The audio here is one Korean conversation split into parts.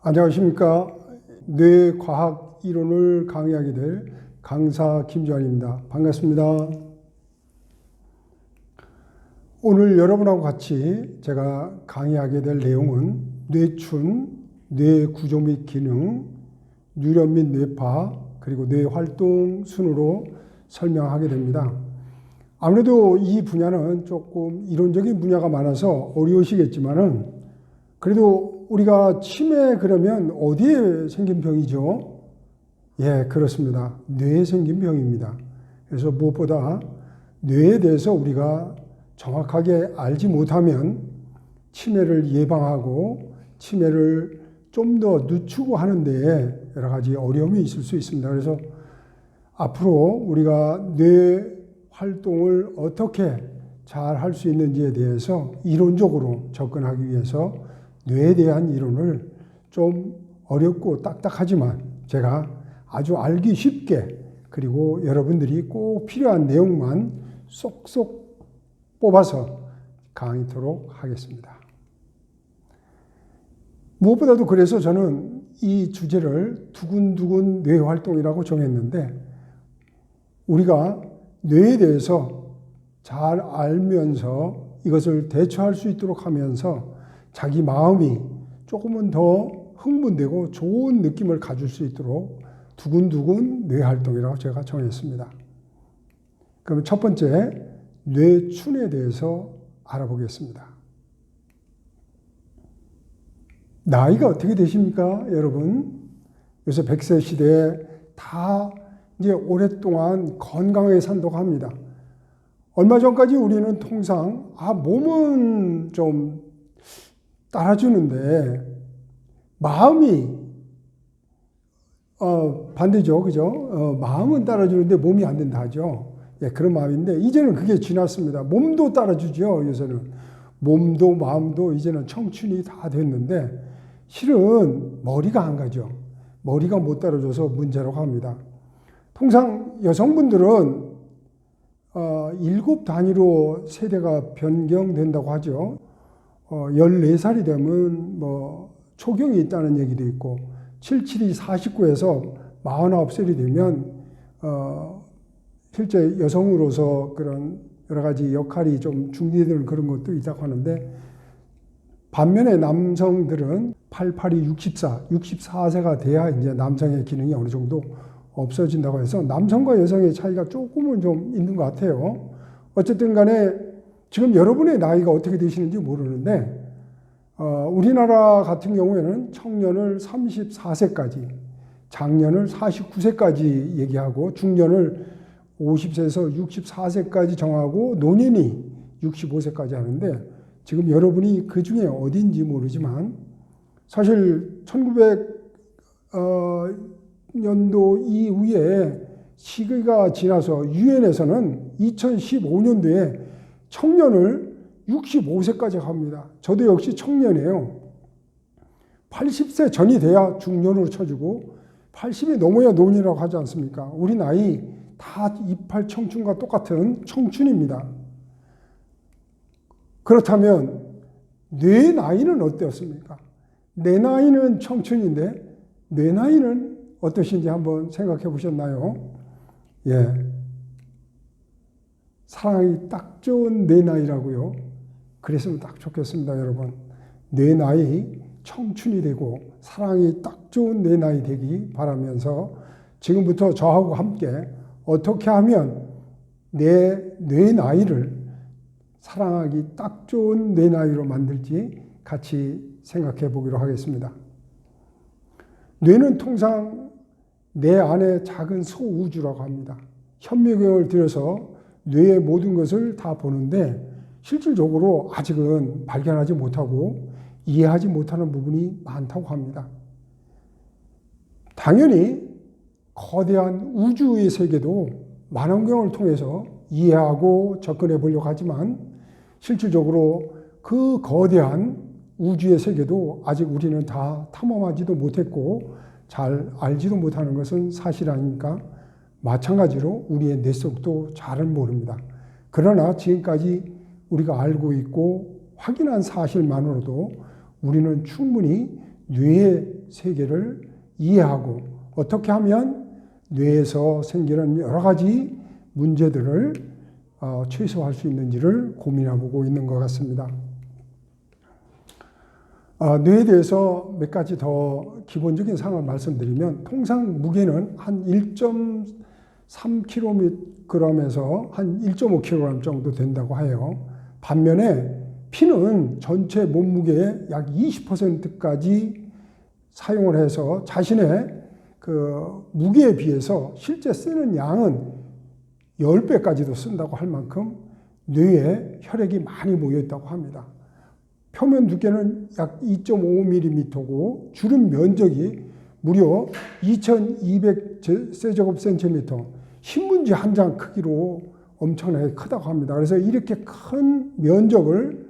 안녕하십니까. 뇌과학 이론을 강의하게 될 강사 김주환입니다. 반갑습니다. 오늘 여러분하고 같이 제가 강의하게 될 내용은 뇌춘, 뇌 구조 및 기능, 누련 및 뇌파, 그리고 뇌활동 순으로 설명하게 됩니다. 아무래도 이 분야는 조금 이론적인 분야가 많아서 어려우시겠지만은 그래도 우리가 치매 그러면 어디에 생긴 병이죠? 예, 그렇습니다. 뇌에 생긴 병입니다. 그래서 무엇보다 뇌에 대해서 우리가 정확하게 알지 못하면 치매를 예방하고 치매를 좀 더 늦추고 하는 데에 여러 가지 어려움이 있을 수 있습니다. 그래서 앞으로 우리가 뇌 활동을 어떻게 잘 할 수 있는지에 대해서 이론적으로 접근하기 위해서 뇌에 대한 이론을 좀 어렵고 딱딱하지만 제가 아주 알기 쉽게 그리고 여러분들이 꼭 필요한 내용만 쏙쏙 뽑아서 강의토록 하겠습니다. 무엇보다도 그래서 저는 이 주제를 두근두근 뇌활동이라고 정했는데 우리가 뇌에 대해서 잘 알면서 이것을 대처할 수 있도록 하면서 자기 마음이 조금은 더 흥분되고 좋은 느낌을 가질 수 있도록 두근두근 뇌활동이라고 제가 정했습니다. 그럼 첫 번째 뇌춘에 대해서 알아보겠습니다. 나이가 어떻게 되십니까, 여러분? 요새 100세 시대에 다 이제 오랫동안 건강하게 산다고 합니다. 얼마 전까지 우리는 통상 몸은 좀 따라주는데 마음이 반대죠, 그죠? 마음은 따라주는데 몸이 안 된다 하죠. 예, 그런 마음인데 이제는 그게 지났습니다. 몸도 따라주죠. 요새는 몸도 마음도 이제는 청춘이 다 됐는데 실은 머리가 안 가죠. 머리가 못 따라줘서 문제라고 합니다. 통상 여성분들은 7단위로 세대가 변경된다고 하죠. 14살이 되면 초경이 있다는 얘기도 있고 77이 49에서 49살이 되면 실제 여성으로서 그런 여러 가지 역할이 좀 중지되는 그런 것도 있다고 하는데 반면에 남성들은 88이 64세가 돼야 이제 남성의 기능이 어느 정도 없어진다고 해서 남성과 여성의 차이가 조금은 좀 있는 것 같아요. 어쨌든 간에 지금 여러분의 나이가 어떻게 되시는지 모르는데 우리나라 같은 경우에는 청년을 34세까지, 장년을 49세까지 얘기하고 중년을 50세에서 64세까지 정하고 노년이 65세까지 하는데 지금 여러분이 그 중에 어딘지 모르지만 사실 1900년도 이후에 시기가 지나서 유엔에서는 2015년도에 청년을 65세까지 합니다. 저도 역시 청년이에요. 80세 전이 돼야 중년으로 쳐주고 80이 넘어야 노년이라고 하지 않습니까? 우리 나이 다 28 청춘과 똑같은 청춘입니다. 그렇다면 뇌 나이는 어땠습니까? 내 나이는 청춘인데 뇌 나이는 어떠신지 한번 생각해 보셨나요? 예. 사랑이 딱 좋은 뇌 나이라고요. 그랬으면 딱 좋겠습니다, 여러분. 뇌 나이 청춘이 되고 사랑이 딱 좋은 뇌 나이 되기 바라면서 지금부터 저하고 함께 어떻게 하면 뇌 나이를 사랑하기 딱 좋은 뇌 나이로 만들지 같이 생각해 보기로 하겠습니다. 뇌는 통상 내 안에 작은 소우주라고 합니다. 현미경을 들여서 뇌의 모든 것을 다 보는데 실질적으로 아직은 발견하지 못하고 이해하지 못하는 부분이 많다고 합니다. 당연히 거대한 우주의 세계도 만원경을 통해서 이해하고 접근해 보려고 하지만 실질적으로 그 거대한 우주의 세계도 아직 우리는 다 탐험하지도 못했고 잘 알지도 못하는 것은 사실 아닙니까? 마찬가지로 우리의 뇌 속도 잘은 모릅니다. 그러나 지금까지 우리가 알고 있고 확인한 사실만으로도 우리는 충분히 뇌의 세계를 이해하고 어떻게 하면 뇌에서 생기는 여러 가지 문제들을 최소화할 수 있는지를 고민해보고 있는 것 같습니다. 뇌에 대해서 몇 가지 더 기본적인 사항을 말씀드리면 통상 무게는 한 1.3kg에서 한 1.5kg 정도 된다고 해요. 반면에 피는 전체 몸무게의 약 20%까지 사용을 해서 자신의 그 무게에 비해서 실제 쓰는 양은 10배까지도 쓴다고 할 만큼 뇌에 혈액이 많이 모여 있다고 합니다. 표면 두께는 약 2.5mm고 주름 면적이 무려 2200세제곱센티미터, 신문지 한 장 크기로 엄청나게 크다고 합니다. 그래서 이렇게 큰 면적을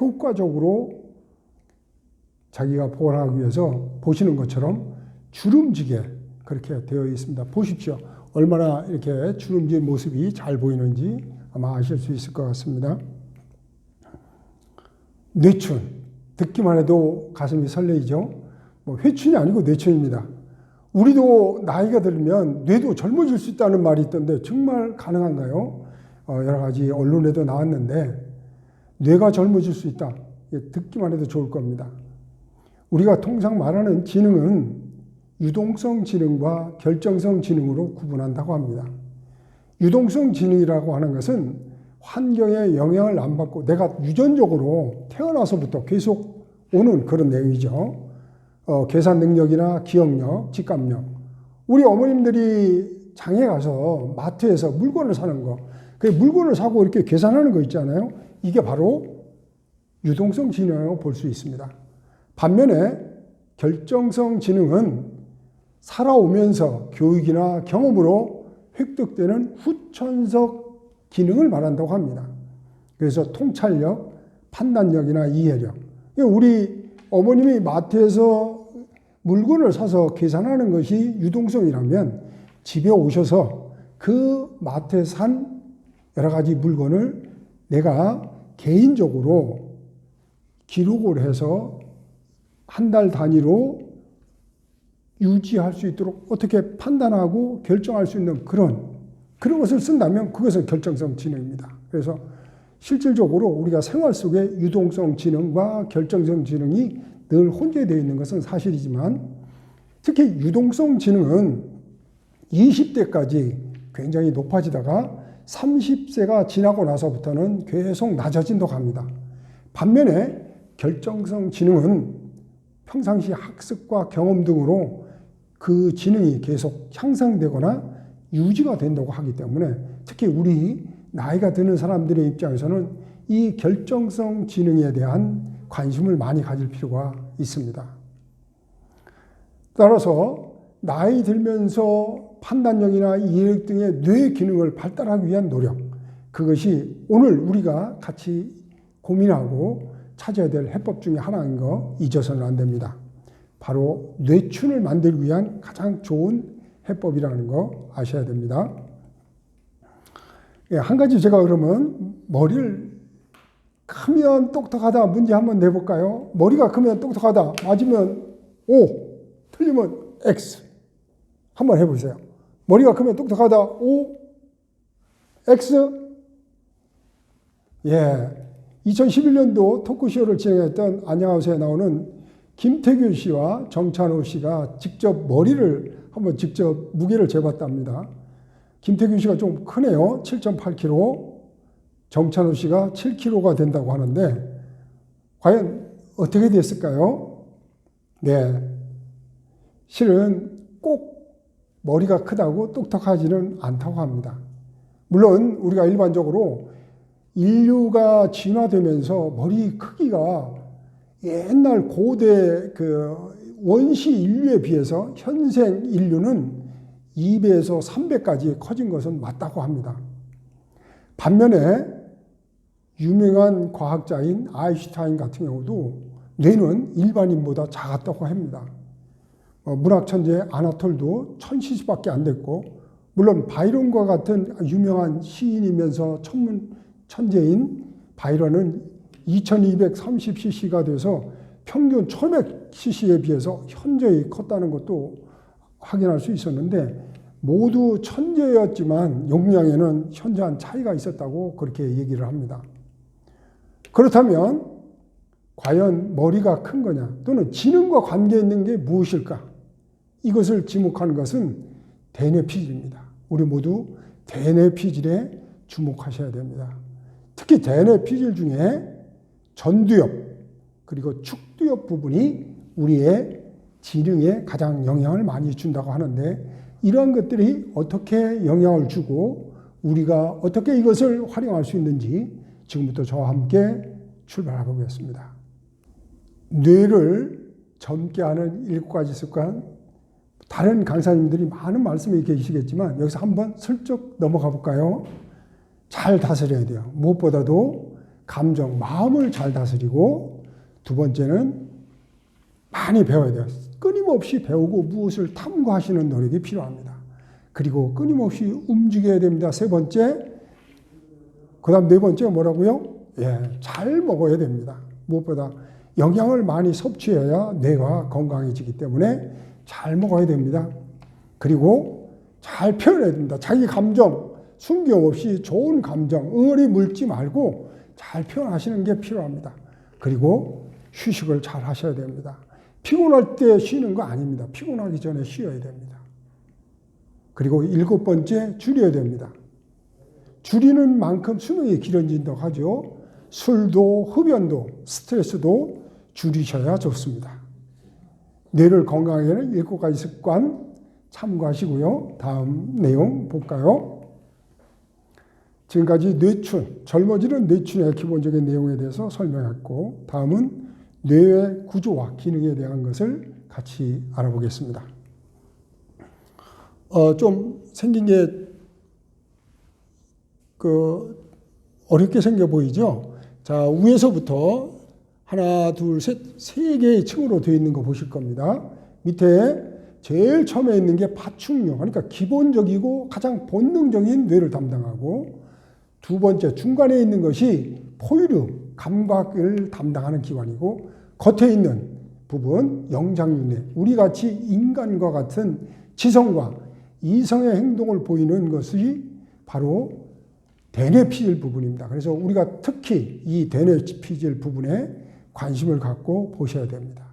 효과적으로 자기가 보관하기 위해서 보시는 것처럼 주름지게 그렇게 되어 있습니다. 보십시오. 얼마나 이렇게 주름진 모습이 잘 보이는지 아마 아실 수 있을 것 같습니다. 뇌춘, 듣기만 해도 가슴이 설레이죠. 회춘이 아니고 뇌춘입니다. 우리도 나이가 들면 뇌도 젊어질 수 있다는 말이 있던데 정말 가능한가요? 여러 가지 언론에도 나왔는데 뇌가 젊어질 수 있다. 듣기만 해도 좋을 겁니다. 우리가 통상 말하는 지능은 유동성 지능과 결정성 지능으로 구분한다고 합니다. 유동성 지능이라고 하는 것은 환경에 영향을 안 받고 내가 유전적으로 태어나서부터 계속 오는 그런 내용이죠. 계산 능력이나 기억력, 직감력. 우리 어머님들이 장에 가서 마트에서 물건을 사는 거, 그 물건을 사고 이렇게 계산하는 거 있잖아요. 이게 바로 유동성 지능이라고 볼 수 있습니다. 반면에 결정성 지능은 살아오면서 교육이나 경험으로 획득되는 후천적 기능을 말한다고 합니다. 그래서 통찰력, 판단력이나 이해력. 우리 어머님이 마트에서 물건을 사서 계산하는 것이 유동성이라면 집에 오셔서 그 마트에서 산 여러 가지 물건을 내가 개인적으로 기록을 해서 한 달 단위로 유지할 수 있도록 어떻게 판단하고 결정할 수 있는 그런 것을 쓴다면 그것은 결정성 지능입니다. 그래서 실질적으로 우리가 생활 속에 유동성 지능과 결정성 지능이 늘 혼재되어 있는 것은 사실이지만 특히 유동성 지능은 20대까지 굉장히 높아지다가 30세가 지나고 나서부터는 계속 낮아진다고 합니다. 반면에 결정성 지능은 평상시 학습과 경험 등으로 그 지능이 계속 향상되거나 유지가 된다고 하기 때문에 특히 우리 나이가 드는 사람들의 입장에서는 이 결정성 지능에 대한 관심을 많이 가질 필요가 있습니다. 따라서 나이 들면서 판단력이나 이해력 등의 뇌 기능을 발달하기 위한 노력, 그것이 오늘 우리가 같이 고민하고 찾아야 될 해법 중에 하나인 거 잊어서는 안 됩니다. 바로 뇌춘을 만들기 위한 가장 좋은 해법이라는 거 아셔야 됩니다. 한 가지 제가 그러면 머리를 크면 똑똑하다 문제 한번 내볼까요? 머리가 크면 똑똑하다 맞으면 O, 틀리면 X. 한번 해보세요. 머리가 크면 똑똑하다 O, X. 예. 2011년도 토크쇼를 진행했던 안녕하세요에 나오는 김태균 씨와 정찬호 씨가 직접 직접 무게를 재봤답니다. 김태균 씨가 좀 크네요. 7.8kg. 정찬호 씨가 7kg가 된다고 하는데 과연 어떻게 됐을까요? 네. 실은 꼭 머리가 크다고 똑똑하지는 않다고 합니다. 물론 우리가 일반적으로 인류가 진화되면서 머리 크기가 옛날 고대 원시 인류에 비해서 현생 인류는 2배에서 3배까지 커진 것은 맞다고 합니다. 반면에 유명한 과학자인 아인슈타인 같은 경우도 뇌는 일반인보다 작았다고 합니다. 문학천재 아나톨도 1000cc밖에 안 됐고, 물론 바이런과 같은 유명한 시인이면서 천재인 바이런은 2230cc가 돼서 평균 시시에 비해서 현저히 컸다는 것도 확인할 수 있었는데 모두 천재였지만 용량에는 현저한 차이가 있었다고 그렇게 얘기를 합니다. 그렇다면 과연 머리가 큰 거냐 또는 지능과 관계 있는 게 무엇일까? 이것을 지목하는 것은 대뇌 피질입니다. 우리 모두 대뇌 피질에 주목하셔야 됩니다. 특히 대뇌 피질 중에 전두엽 그리고 축두엽 부분이 우리의 지능에 가장 영향을 많이 준다고 하는데 이러한 것들이 어떻게 영향을 주고 우리가 어떻게 이것을 활용할 수 있는지 지금부터 저와 함께 출발해 보겠습니다. 뇌를 젊게 하는 7가지 습관, 다른 강사님들이 많은 말씀이 계시겠지만 여기서 한번 슬쩍 넘어가 볼까요? 잘 다스려야 돼요. 무엇보다도 감정, 마음을 잘 다스리고 두 번째는 많이 배워야 돼요. 끊임없이 배우고 무엇을 탐구하시는 노력이 필요합니다. 그리고 끊임없이 움직여야 됩니다. 세 번째, 그 다음 네 번째 뭐라고요? 잘 먹어야 됩니다. 무엇보다 영양을 많이 섭취해야 뇌가 건강해지기 때문에 잘 먹어야 됩니다. 그리고 잘 표현해야 됩니다. 자기 감정 숨김없이 좋은 감정, 응어리 물지 말고 잘 표현하시는 게 필요합니다. 그리고 휴식을 잘 하셔야 됩니다. 피곤할 때 쉬는 거 아닙니다. 피곤하기 전에 쉬어야 됩니다. 그리고 7번째, 줄여야 됩니다. 줄이는 만큼 수명이 길어진다고 하죠. 술도 흡연도 스트레스도 줄이셔야 좋습니다. 뇌를 건강하게 하는 7가지 습관 참고하시고요. 다음 내용 볼까요? 지금까지 뇌춘, 젊어지는 뇌춘의 기본적인 내용에 대해서 설명했고 다음은 뇌의 구조와 기능에 대한 것을 같이 알아보겠습니다. 좀 생긴 게 어렵게 생겨 보이죠? 자, 위에서부터 하나, 둘, 셋, 3개의 층으로 되어 있는 거 보실 겁니다. 밑에 제일 처음에 있는 게 파충류, 그러니까 기본적이고 가장 본능적인 뇌를 담당하고 두 번째 중간에 있는 것이 포유류, 감각을 담당하는 기관이고 겉에 있는 부분 영장류뇌, 우리같이 인간과 같은 지성과 이성의 행동을 보이는 것이 바로 대뇌 피질 부분입니다. 그래서 우리가 특히 이 대뇌 피질 부분에 관심을 갖고 보셔야 됩니다.